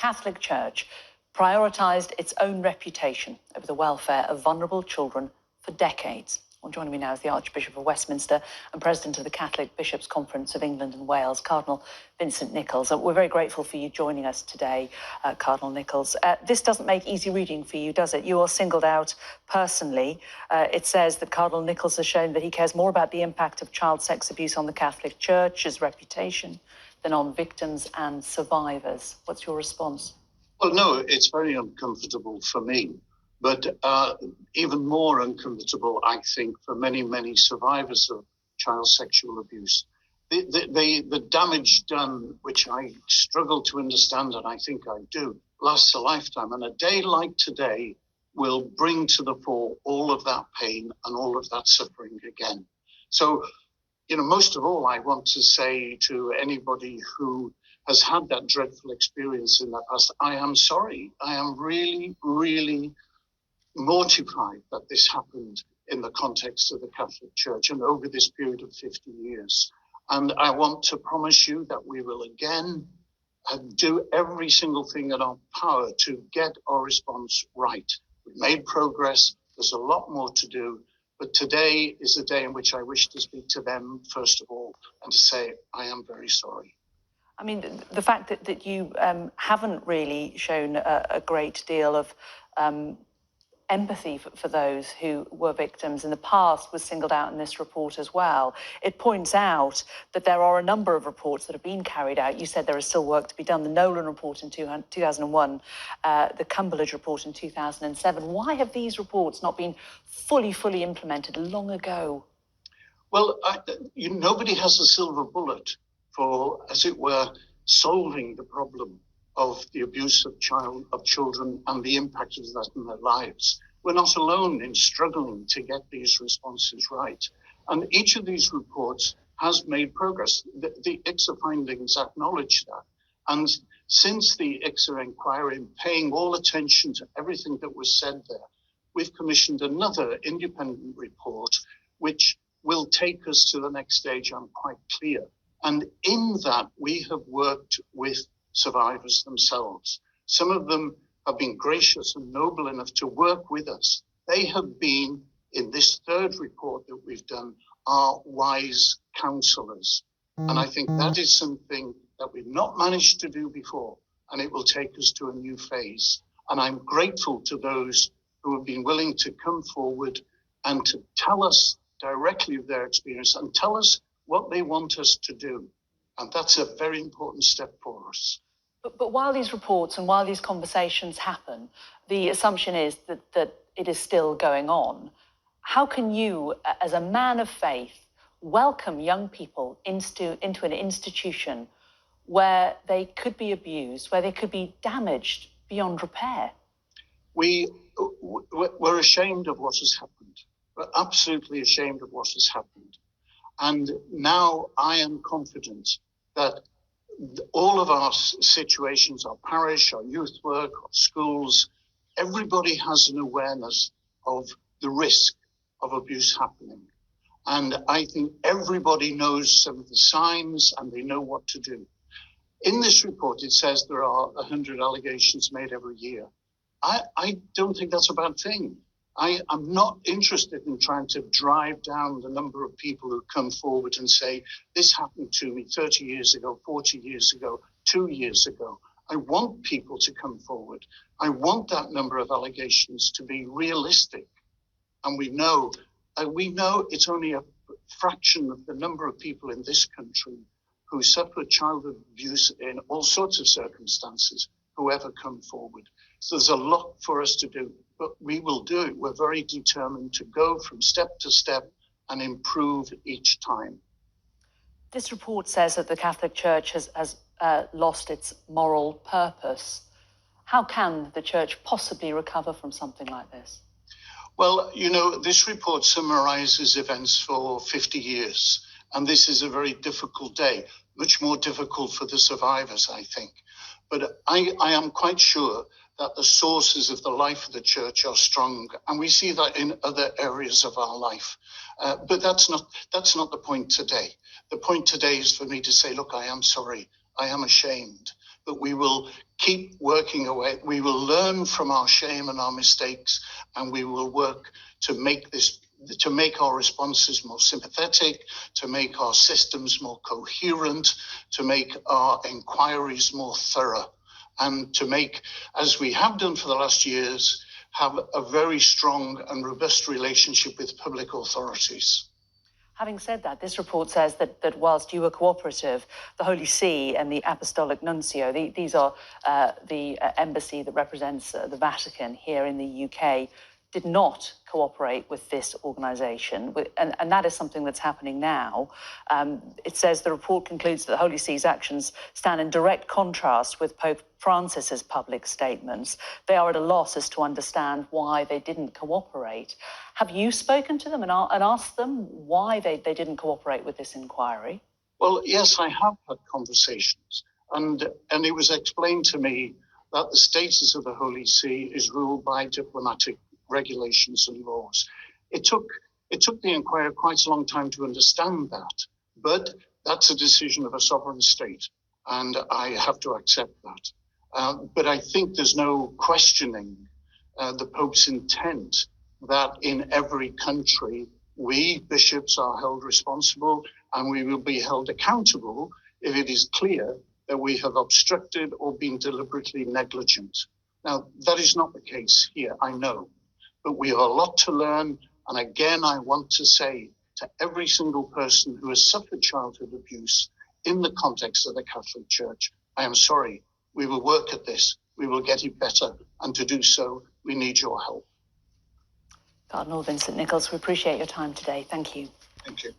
Catholic Church prioritised its own reputation over the welfare of vulnerable children for decades. Well, joining me now is the Archbishop of Westminster and President of the Catholic Bishops' Conference of England and Wales, Cardinal Vincent Nichols. We're very grateful for you joining us today, Cardinal Nichols. This doesn't make easy reading for you, does it? You are singled out personally. It says that Cardinal Nichols has shown that he cares more about the impact of child sex abuse on the Catholic Church's reputation than on victims and survivors. What's your response? Well, no, it's very uncomfortable for me, but even more uncomfortable, I think, for many, many survivors of child sexual abuse. The damage done, which I struggle to understand, and I think I do, lasts a lifetime. And a day like today will bring to the fore all of that pain and all of that suffering again. So, most of all, I want to say to anybody who has had that dreadful experience in the past, I am sorry. I am really, really mortified that this happened in the context of the Catholic Church and over this period of 50 years. And I want to promise you that we will again do every single thing in our power to get our response right. We've made progress. There's a lot more to do. But today is a day in which I wish to speak to them, first of all, and to say, I am very sorry. I mean, the fact that you haven't really shown a great deal of empathy for those who were victims in the past was singled out in this report as well. It points out that there are a number of reports that have been carried out. You said there is still work to be done. The Nolan report in 2001, the Cumberledge report in 2007. Why have these reports not been fully implemented long ago? Well, nobody has a silver bullet for, as it were, solving the problem of the abuse of children and the impact of that in their lives. We're not alone in struggling to get these responses right. And each of these reports has made progress. The ICSA findings acknowledge that. And since the ICSA inquiry, paying all attention to everything that was said there, we've commissioned another independent report, which will take us to the next stage, I'm quite clear. And in that, we have worked with survivors themselves. Some of them have been gracious and noble enough to work with us. They have been, in this third report that we've done, our wise counselors. And I think that is something that we've not managed to do before, and it will take us to a new phase. And I'm grateful to those who have been willing to come forward and to tell us directly of their experience and tell us what they want us to do. And that's a very important step for us. But while these reports and while these conversations happen, the assumption is that it is still going on. How can you, as a man of faith, welcome young people into an institution where they could be abused, where they could be damaged beyond repair? We're ashamed of what has happened. We're absolutely ashamed of what has happened. And now I am confident that all of our situations, our parish, our youth work, our schools, everybody has an awareness of the risk of abuse happening. And I think everybody knows some of the signs and they know what to do. In this report, it says there are 100 allegations made every year. I don't think that's a bad thing. I'm not interested in trying to drive down the number of people who come forward and say, this happened to me 30 years ago, 40 years ago, 2 years ago. I want people to come forward. I want that number of allegations to be realistic. And we know it's only a fraction of the number of people in this country who suffer child abuse in all sorts of circumstances who ever come forward. So there's a lot for us to do. But we will do it. We're very determined to go from step to step and improve each time. This report says that the Catholic Church has lost its moral purpose. How can the Church possibly recover from something like this? Well, this report summarizes events for 50 years. And this is a very difficult day, much more difficult for the survivors, I think. But I am quite sure that the sources of the life of the Church are strong, and we see that in other areas of our life. But that's not the point today. The point today is for me to say, look, I am sorry. I am ashamed. But we will keep working away. We will learn from our shame and our mistakes, and we will work to make our responses more sympathetic, to make our systems more coherent, to make our inquiries more thorough, and to make, as we have done for the last years, have a very strong and robust relationship with public authorities. Having said that, this report says that whilst you were cooperative, the Holy See and the Apostolic Nuncio, these are the embassy that represents the Vatican here in the UK, did not cooperate with this organisation, and that is something that's happening now. It says the report concludes that the Holy See's actions stand in direct contrast with Pope Francis's public statements. They are at a loss as to understand why they didn't cooperate. Have you spoken to them and asked them why they didn't cooperate with this inquiry? Well, yes, I have had conversations, and it was explained to me that the status of the Holy See is ruled by diplomatic regulations and laws. It took the inquiry quite a long time to understand that, but that's a decision of a sovereign state, and I have to accept that. But I think there's no questioning the Pope's intent that in every country we bishops are held responsible, and we will be held accountable if it is clear that we have obstructed or been deliberately negligent. Now, that is not the case here, I know. But we have a lot to learn. And again, I want to say to every single person who has suffered childhood abuse in the context of the Catholic Church, I am sorry. We will work at this. We will get it better. And to do so, we need your help. Cardinal Vincent Nichols, we appreciate your time today. Thank you. Thank you.